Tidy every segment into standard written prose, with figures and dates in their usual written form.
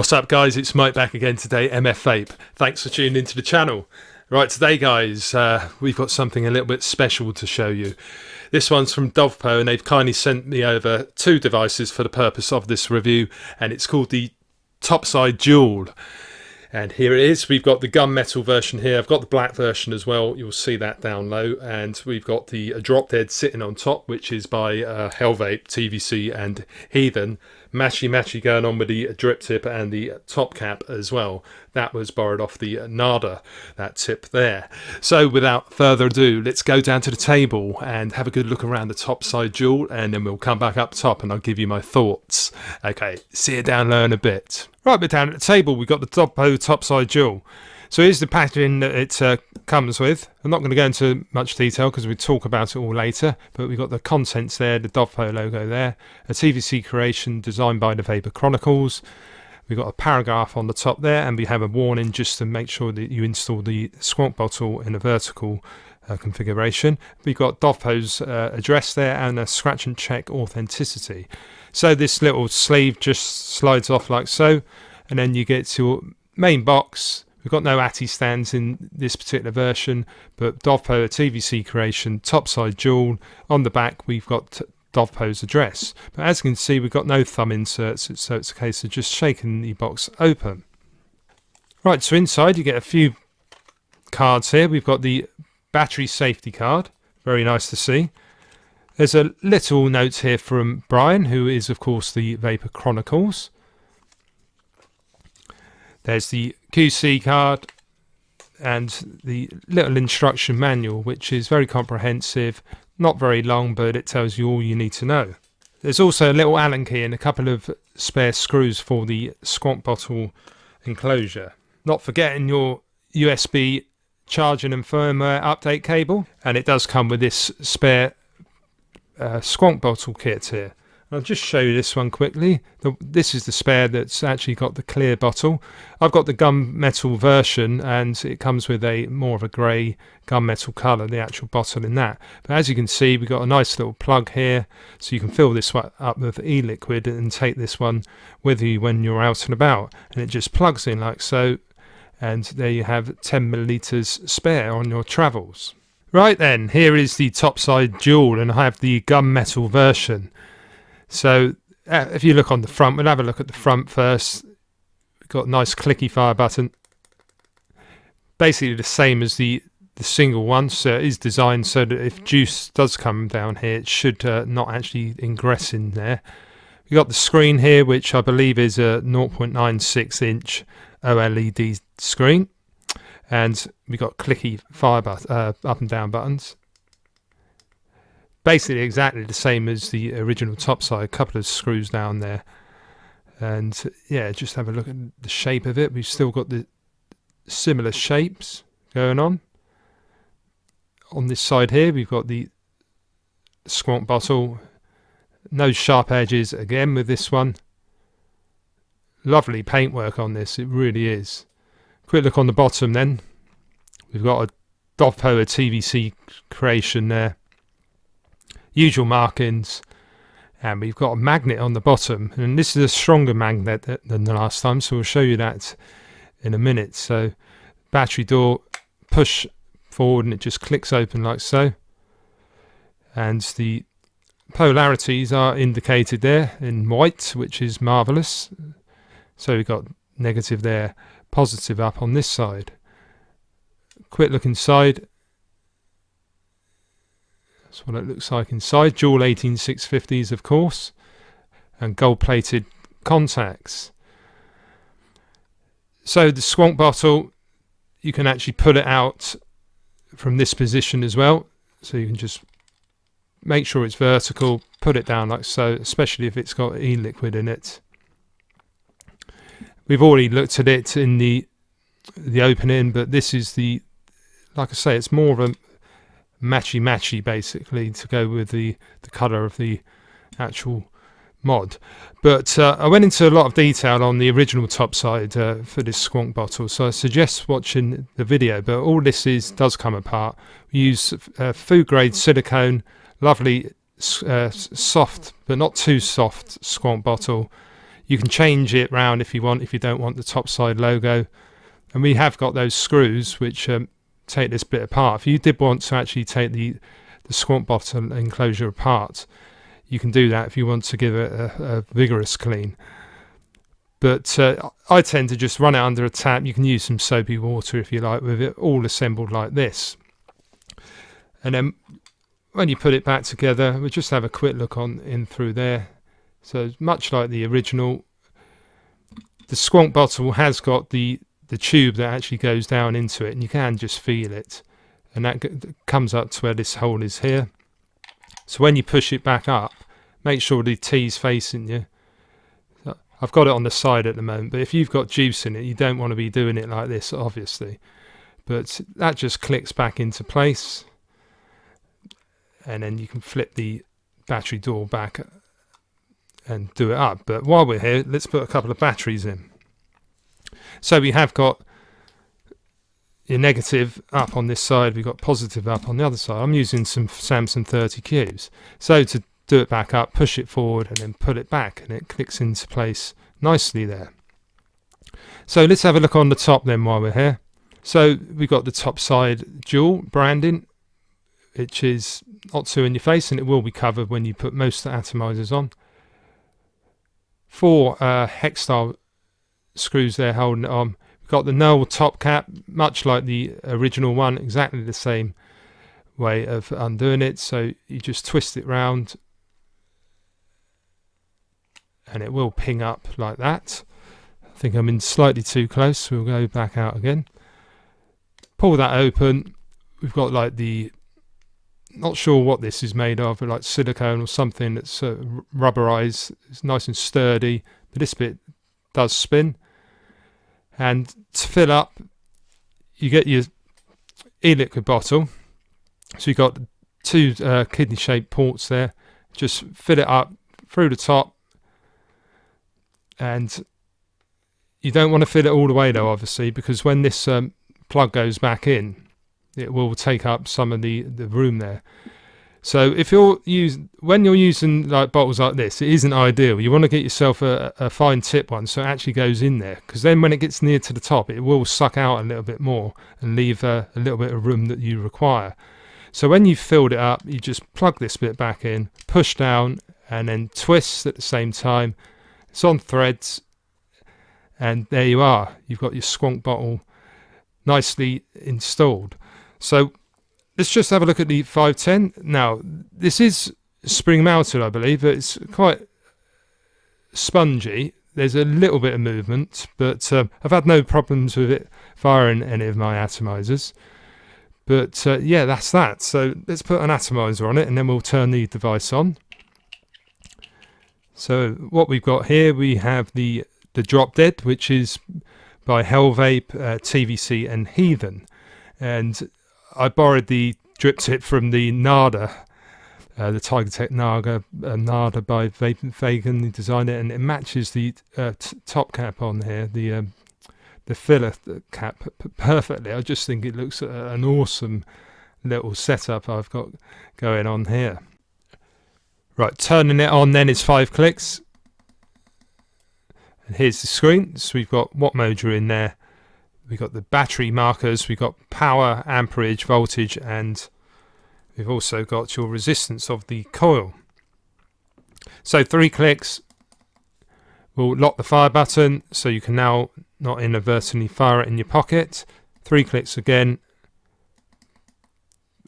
What's up guys, it's Mike back again today, MF Vape. Thanks for tuning into the channel. Right, today guys, we've got something a little bit special to show you. This one's from Dovpo and they've kindly sent me over 2 devices for the purpose of this review, and it's called the Topside Dual. And here it is. We've got the gunmetal version here. I've got the black version as well. You'll see that down low. And we've got the drop dead sitting on top, which is by MF Vape, TVC and Heathen. Matchy going on with the drip tip and the top cap as well. That was borrowed off the Nada, that tip there. So without further ado, let's go down to the table and have a good look around the Topside Dual, and then we'll come back up top and I'll give you my thoughts. Okay, see you down low in a bit. Right, we're down at the table. We've got the Dovpo Topside Dual. So here's the packaging that it comes with. I'm not going to go into much detail because we talk about it all later, but we've got the contents there, the Dovpo logo there, a TVC creation designed by the Vapor Chronicles. We've got a paragraph on the top there, and we have a warning just to make sure that you install the Squonk bottle in a vertical configuration. We've got Dovpo's address there and a scratch and check authenticity. So this little sleeve just slides off like so, and then you get to your main box. We've got no ATI stands in this particular version, but Dovpo, a TVC creation, Topside Dual. On the back we've got Dovpo's address, but as you can see we've got no thumb inserts, so it's a case of just shaking the box open. Right, so inside you get a few cards here. We've got the battery safety card, very nice to see. There's a little note here from Brian, who is of course the Vapor Chronicles. There's the QC card and the little instruction manual, which is very comprehensive, not very long, but it tells you all you need to know. There's also a little Allen key and a couple of spare screws for the Squonk bottle enclosure. Not forgetting your USB charging and firmware update cable, and it does come with this spare Squonk bottle kit here. I'll just show you this one quickly. This is the spare that's actually got the clear bottle. I've got the gunmetal version, and it comes with a more of a grey gunmetal colour, the actual bottle in that. But as you can see, we've got a nice little plug here, so you can fill this one up with e-liquid and take this one with you when you're out and about. And it just plugs in like so, and there you have 10 millilitres spare on your travels. Right then, here is the Topside Dual, and I have the gunmetal version. So if you look on the front, we'll have a look at the front first. We've got a nice clicky fire button. Basically the same as the single one, so it is designed so that if juice does come down here, it should not actually ingress in there. We've got the screen here, which I believe is a 0.96 inch OLED screen. And we've got clicky fire up and down buttons. Basically exactly the same as the original Topside, a couple of screws down there. And yeah, just have a look at the shape of it. We've still got the similar shapes going on. On this side here, we've got the Squonk bottle. No sharp edges again with this one. Lovely paintwork on this, it really is. Quick look on the bottom then. We've got a Dovpo, a TVC creation there. Usual markings, and we've got a magnet on the bottom, and this is a stronger magnet than the last time, so we'll show you that in a minute. So battery door, push forward and it just clicks open like so, and the polarities are indicated there in white, which is marvellous. So we've got negative there, positive up on this side. Quick look inside. That's what it looks like inside. Dual 18650s of course, and gold plated contacts. So the Squonk bottle, you can actually pull it out from this position as well, so you can just make sure it's vertical, put it down like so, especially if it's got e-liquid in it. We've already looked at it in the opening, but this is the, like I say, it's more of a matchy basically to go with the colour of the actual mod. But I went into a lot of detail on the original Topside for this Squonk bottle, so I suggest watching the video. But all this does come apart. We use food grade silicone, lovely soft but not too soft Squonk bottle. You can change it round if you want, if you don't want the Topside logo. And we have got those screws which take this bit apart. If you did want to actually take the Squonk bottle enclosure apart, you can do that if you want to give it a vigorous clean. But I tend to just run it under a tap. You can use some soapy water if you like with it, all assembled like this. And then when you put it back together, we'll just have a quick look in through there. So much like the original, the Squonk bottle has got the tube that actually goes down into it, and you can just feel it. And that comes up to where this hole is here. So when you push it back up, make sure the T's facing you. I've got it on the side at the moment, but if you've got juice in it, you don't want to be doing it like this, obviously. But that just clicks back into place. And then you can flip the battery door back and do it up. But while we're here, let's put a couple of batteries in. So we have got your negative up on this side, we've got positive up on the other side. I'm using some Samsung 30Qs. So to do it back up, push it forward and then pull it back, and it clicks into place nicely there. So let's have a look on the top then while we're here. So we've got the Topside dual branding, which is not too in your face, and it will be covered when you put most of the atomizers on. 4 hex style screws there holding it on. We've got the Knoll top cap, much like the original one, exactly the same way of undoing it. So you just twist it round and it will ping up like that. I think I'm in slightly too close, so we'll go back out again. Pull that open. We've got like the, not sure what this is made of, but like silicone or something that's rubberized. It's nice and sturdy, but this bit does spin. And to fill up, you get your e-liquid bottle. So you've got 2 kidney-shaped ports there. Just fill it up through the top. And you don't want to fill it all the way though, obviously, because when this plug goes back in, it will take up some of the room there. So if when you're using like bottles like this, it isn't ideal. You want to get yourself a fine tip one so it actually goes in there, because then when it gets near to the top, it will suck out a little bit more and leave a little bit of room that you require. So when you've filled it up, you just plug this bit back in, push down, and then twist at the same time. It's on threads, and there you are. You've got your Squonk bottle nicely installed. So let's just have a look at the 510. Now, this is spring mounted, I believe. It's quite spongy. There's a little bit of movement, but I've had no problems with it firing any of my atomizers. But yeah, that's that. So let's put an atomizer on it, and then we'll turn the device on. So what we've got here, we have the Drop Dead, which is by MF Vape, TVC and Heathen. And I borrowed the drip tip from the Nada, the Tiger Tech Nada by Vaping Fagan, who designed it, and it matches the top cap on here, the filler cap perfectly. I just think it looks an awesome little setup I've got going on here. Right, turning it on then is 5 clicks. And here's the screen. So we've got what mode you're in there. We've got the battery markers, we've got power, amperage, voltage, and we've also got your resistance of the coil. So 3 clicks will lock the fire button, so you can now not inadvertently fire it in your pocket. 3 clicks again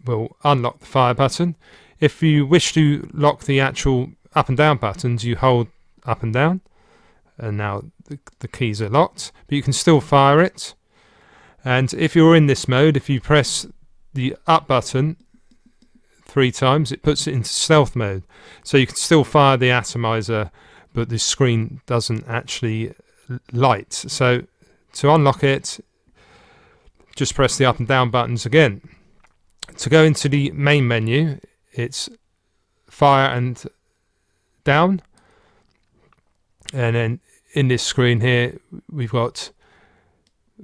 will unlock the fire button. If you wish to lock the actual up and down buttons, you hold up and down, and now the keys are locked, but you can still fire it. And if you're in this mode, if you press the up button 3 times, it puts it into stealth mode. So you can still fire the atomizer, but the screen doesn't actually light. So to unlock it, just press the up and down buttons again. To go into the main menu, it's fire and down. And then in this screen here, we've got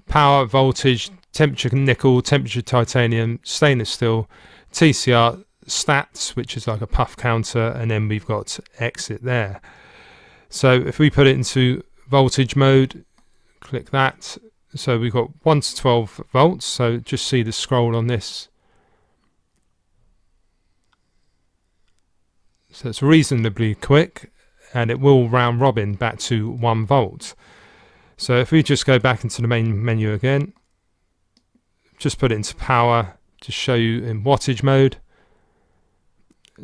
power, voltage, temperature nickel, temperature titanium, stainless steel, TCR, stats, which is like a puff counter, and then we've got exit there. So if we put it into voltage mode, click that. So we've got 1 to 12 volts. So just see the scroll on this. So it's reasonably quick, and it will round robin back to 1 volt. So if we just go back into the main menu again, just put it into power to show you in wattage mode.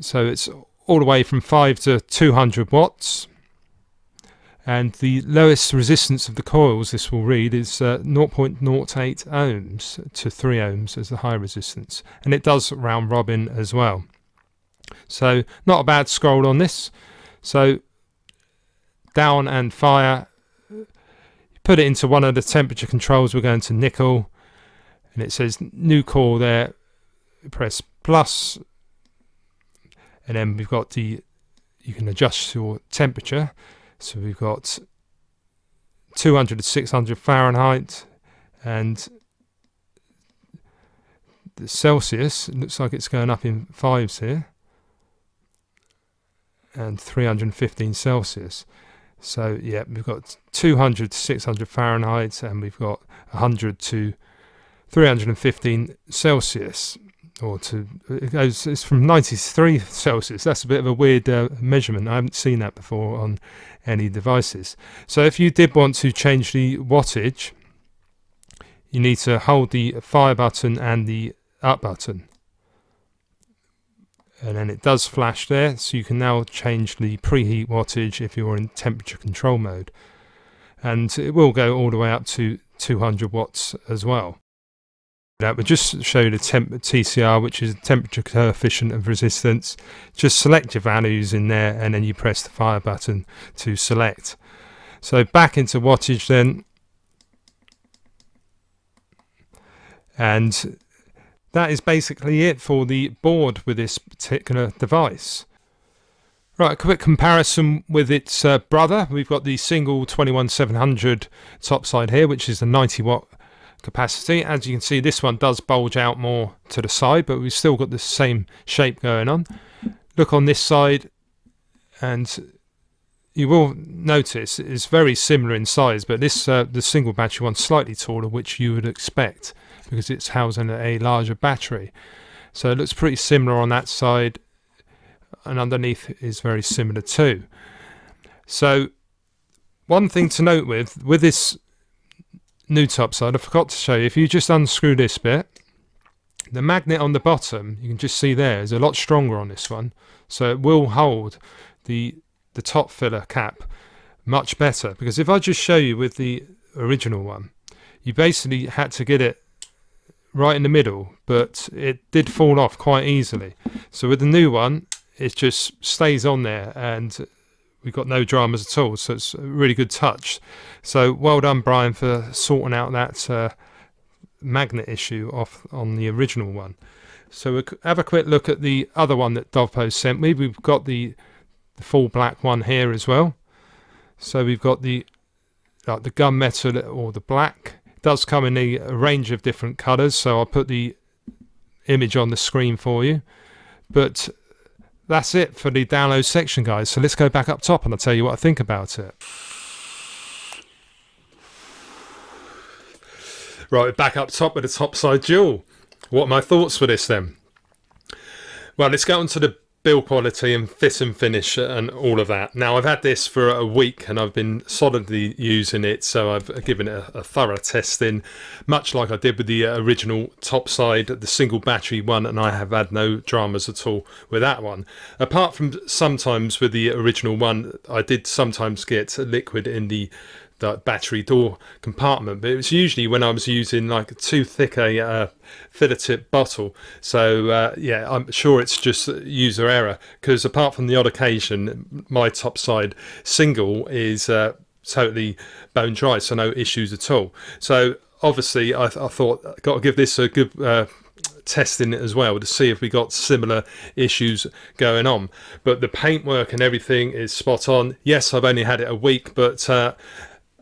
So it's all the way from 5 to 200 watts. And the lowest resistance of the coils this will read is 0.08 ohms to 3 ohms as the high resistance. And it does round robin as well. So not a bad scroll on this. So down and fire, put it into one of the temperature controls. We're going to nickel, and it says new core there. Press plus, and then we've got you can adjust your temperature. So we've got 200 to 600 Fahrenheit, and the Celsius, it looks like it's going up in 5s here, and 315 Celsius. So yeah, we've got 200 to 600 Fahrenheit, and we've got 100 to 315 Celsius. It's from 93 Celsius. That's a bit of a weird measurement. I haven't seen that before on any devices. So if you did want to change the wattage, you need to hold the fire button and the up button, and then it does flash there. So you can now change the preheat wattage if you're in temperature control mode, and it will go all the way up to 200 watts as well. That would just show you the TCR, which is the temperature coefficient of resistance. Just select your values in there, and then you press the fire button to select. So back into wattage then, and that is basically it for the board with this particular device. Right, a quick comparison with its brother. We've got the single 21700 Topside here, which is the 90 watt capacity. As you can see, this one does bulge out more to the side, but we've still got the same shape going on. Look on this side, and you will notice it's very similar in size, but this the single battery one's slightly taller, which you would expect because it's housing a larger battery. So it looks pretty similar on that side, and underneath is very similar too. So one thing to note with this new Topside, I forgot to show you, if you just unscrew this bit, the magnet on the bottom, you can just see there, is a lot stronger on this one, so it will hold the top filler cap much better. Because if I just show you with the original one, you basically had to get it right in the middle, but it did fall off quite easily. So with the new one, it just stays on there, and we've got no dramas at all, so it's a really good touch. So well done, Brian, for sorting out that magnet issue off on the original one. So we'll have a quick look at the other one that Dovpo sent me. We've got the full black one here as well. So we've got the gunmetal or the black. It does come in a range of different colours, so I'll put the image on the screen for you. But that's it for the download section, guys. So let's go back up top and I'll tell you what I think about it. Right, back up top with the Topside Dual. What are my thoughts for this then? Well, let's go on to the build quality and fit and finish and all of that. Now, I've had this for a week and I've been solidly using it, so I've given it a thorough testing, much like I did with the original Topside, the single battery one, and I have had no dramas at all with that one. Apart from sometimes with the original one, I did sometimes get liquid in the battery door compartment, but it was usually when I was using like too thick a filler tip bottle. So yeah, I'm sure it's just user error, because apart from the odd occasion, my Topside single is totally bone dry, so no issues at all. So obviously I thought I've got to give this a good testing as well to see if we got similar issues going on. But the paintwork and everything is spot on. Yes, I've only had it a week, but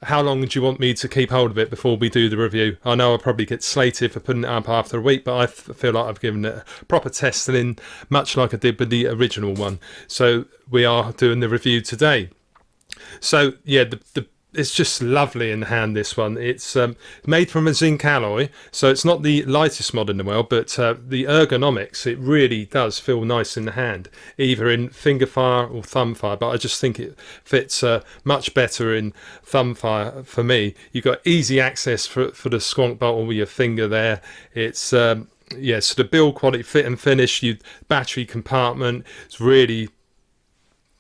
how long do you want me to keep hold of it before we do the review? I know I'll probably get slated for putting it up after a week, but I feel like I've given it a proper testing, much like I did with the original one. So we are doing the review today. So yeah, it's just lovely in the hand. This one, it's made from a zinc alloy, so it's not the lightest mod in the world, but the ergonomics, it really does feel nice in the hand, either in finger fire or thumb fire. But I just think it fits much better in thumb fire for me. You've got easy access for the Squonk bottle with your finger there. It's yeah, so the build quality, fit and finish, you battery compartment, it's really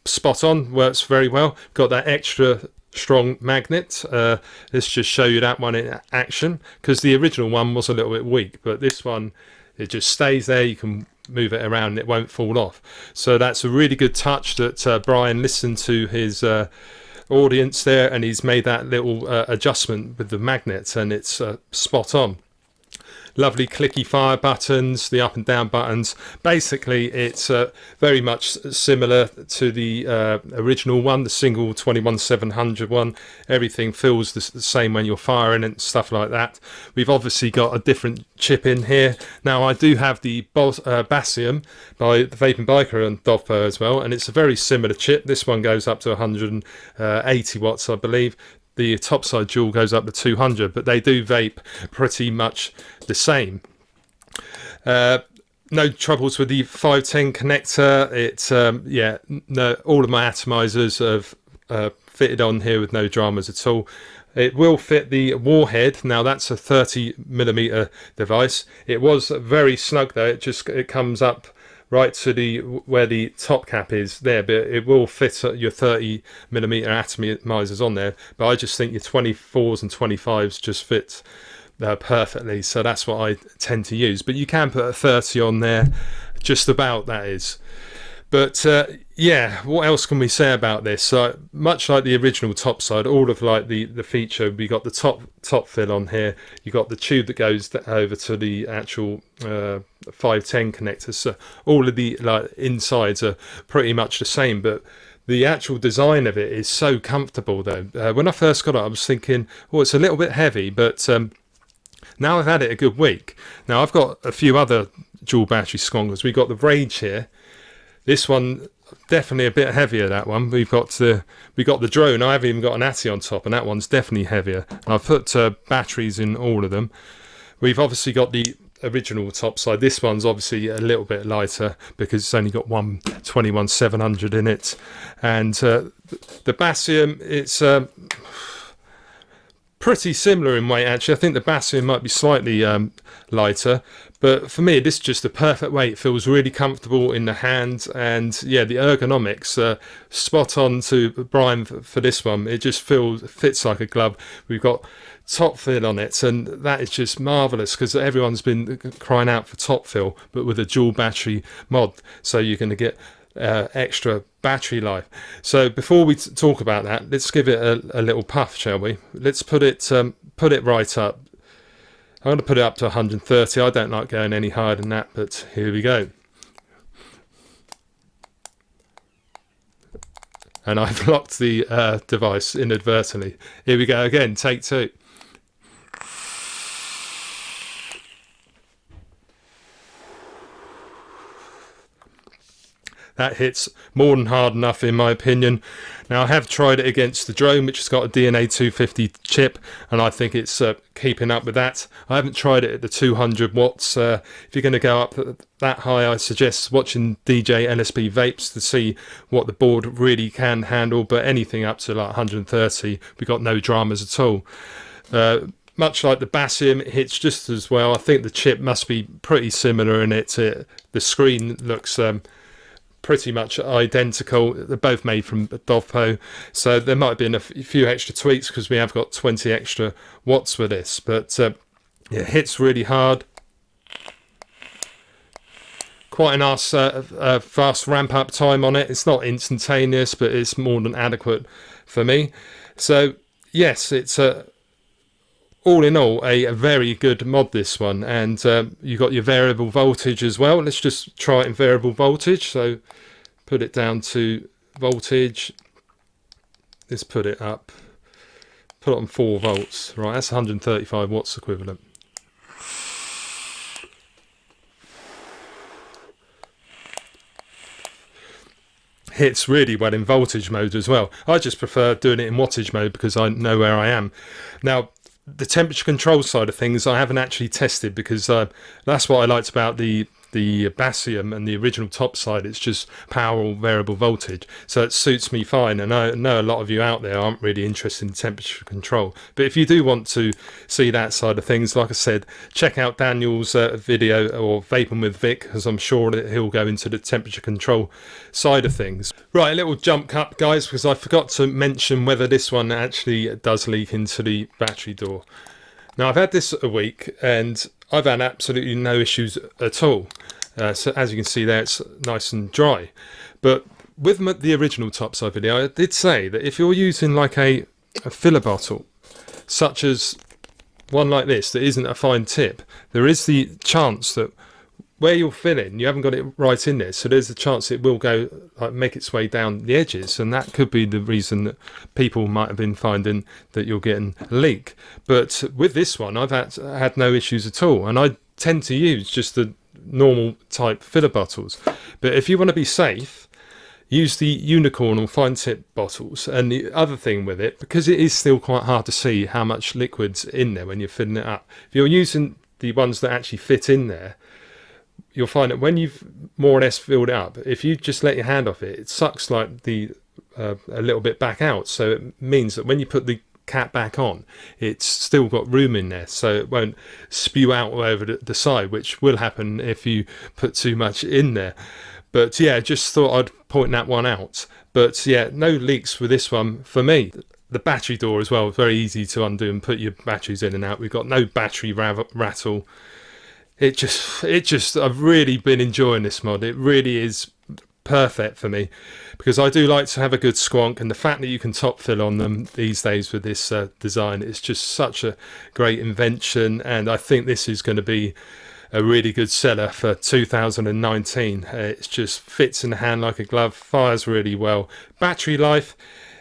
spot on, works very well. Got that extra strong magnet. Let's just show you that one in action, because the original one was a little bit weak, but this one, it just stays there. You can move it around and it won't fall off. So that's a really good touch that Brian listened to his audience there, and he's made that little adjustment with the magnets, and it's spot on. Lovely clicky fire buttons, the up and down buttons. Basically, it's very much similar to the original one, the single 21700 one. Everything feels the same when you're firing and stuff like that. We've obviously got a different chip in here. Now, I do have the Basium by the Vaping Biker and Dovpo as well, and it's a very similar chip. This one goes up to 180 watts, I believe. The Topside dual goes up to 200, but they do vape pretty much the same. No troubles with the 510 connector. It's yeah, no, all of my atomizers have fitted on here with no dramas at all. It will fit the warhead. Now that's a 30mm device. It was very snug though. It comes up right to the where the top cap is there, but it will fit your 30mm atomizers on there. But I just think your 24s and 25s just fit perfectly, so that's what I tend to use. But you can put a 30 on there, just about, that is. But yeah, what else can we say about this? So much like the original Topside, all of like the feature, we got the top fill on here. You got the tube that goes over to the actual 510 connectors. So all of the like insides are pretty much the same, but the actual design of it is so comfortable though. When I first got it, I was thinking, oh, it's a little bit heavy, but now I've had it a good week. Now I've got a few other dual battery Squonkers. We got the Rage here. This one definitely a bit heavier. That one we got the drone. I haven't even got an Atty on top, and that one's definitely heavier. And I've put batteries in all of them. We've obviously got the original Topside. This one's obviously a little bit lighter because it's only got 121-700 in it, and the Basium, it's pretty similar in weight actually. I think the Basium might be slightly lighter, but for me this is just the perfect weight. It feels really comfortable in the hand, and yeah, the ergonomics spot on to Brian for this one. It just fits like a glove. We've got top fill on it, and that is just marvelous because everyone's been crying out for top fill, but with a dual battery mod, so you're going to get extra battery life. So before we talk about that, let's give it a little puff, shall we? Let's put it right up. I'm going to put it up to 130. I don't like going any higher than that, but here we go. And I've locked the device inadvertently. Here we go again, take two. That hits more than hard enough in my opinion. Now I have tried it against the drone, which has got a DNA 250 chip, and I think it's keeping up with that. I haven't tried it at the 200 watts. If you're going to go up that high, I suggest watching DJ LSP Vapes to see what the board really can handle, but anything up to like 130, we got no dramas at all. Much like the Basium, it hits just as well. I think the chip must be pretty similar in it. The screen looks pretty much identical. They're both made from Dovpo, so there might have been a few extra tweaks because we have got 20 extra watts with this, but it hits really hard. Quite a nice fast ramp up time on it. It's not instantaneous, but it's more than adequate for me. So yes, it's all in all a very good mod, this one. And you got your variable voltage as well. Let's just try it in variable voltage. So put it down to voltage. Let's put it up. Put it on 4 volts. Right, that's 135 watts equivalent. hits really well in voltage mode as well. I just prefer doing it in wattage mode because I know where I am. Now, the temperature control side of things I haven't actually tested, because that's what I liked about the Basium and the original Topside. It's just power or variable voltage, so it suits me fine. And I know a lot of you out there aren't really interested in temperature control, but if you do want to see that side of things, like I said, check out Daniel's video, or Vaping with Vic, because I'm sure that he'll go into the temperature control side of things. Right, a little jump cut, guys, because I forgot to mention whether this one actually does leak into the battery door. Now, I've had this a week and I've had absolutely no issues at all. So as you can see there, it's nice and dry. But with the original Topside video, I did say that if you're using like a filler bottle, such as one like this that isn't a fine tip, there is the chance that where you're filling, you haven't got it right in there, so there's a chance it will go, like, make its way down the edges, and that could be the reason that people might have been finding that you're getting a leak. But with this one, I've had no issues at all, and I tend to use just the normal type filler bottles. But if you want to be safe, use the unicorn or fine tip bottles. And the other thing with it, because it is still quite hard to see how much liquid's in there when you're filling it up, if you're using the ones that actually fit in there, you'll find that when you've more or less filled it up, if you just let your hand off it, it sucks like a little bit back out. So it means that when you put the cap back on, it's still got room in there, so it won't spew out over the side, which will happen if you put too much in there. But yeah, just thought I'd point that one out. But yeah, no leaks with this one for me. The battery door as well, very easy to undo and put your batteries in and out. We've got no battery rattle. It just I've really been enjoying this mod. It really is perfect for me, because I do like to have a good squonk, and the fact that you can top fill on them these days with this design is just such a great invention. And I think this is going to be a really good seller for 2019. It just fits in the hand like a glove, fires really well. Battery life,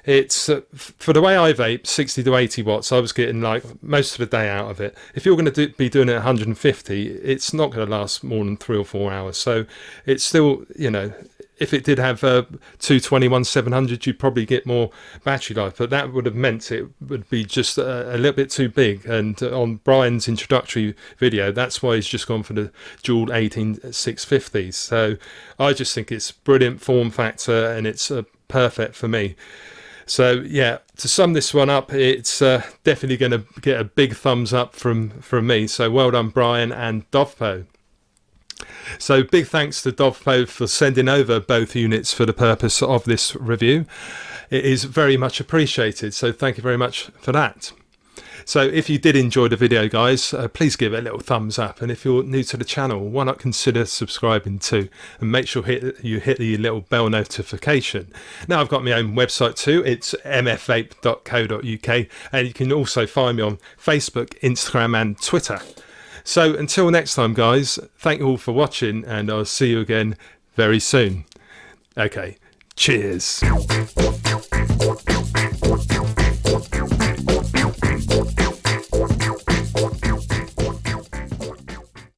it's for the way I vape, 60 to 80 watts. I was getting like most of the day out of it. If you're going to be doing it at 150, it's not going to last more than 3 or 4 hours. So it's still, you know, if it did have 221 700, you'd probably get more battery life, but that would have meant it would be just a little bit too big. And on Brian's introductory video, that's why he's just gone for the dual 18650s. So I just think it's brilliant form factor, and it's perfect for me. So yeah, to sum this one up, it's definitely going to get a big thumbs up from me. So well done, Brian and Dovpo. So big thanks to Dovpo for sending over both units for the purpose of this review. It is very much appreciated, so thank you very much for that. So if you did enjoy the video, guys, please give it a little thumbs up, and if you're new to the channel, why not consider subscribing too, and make sure you hit the little bell notification. Now I've got my own website too. It's mfvape.co.uk, and you can also find me on Facebook, Instagram and Twitter. So until next time, guys, thank you all for watching, and I'll see you again very soon. Okay, cheers.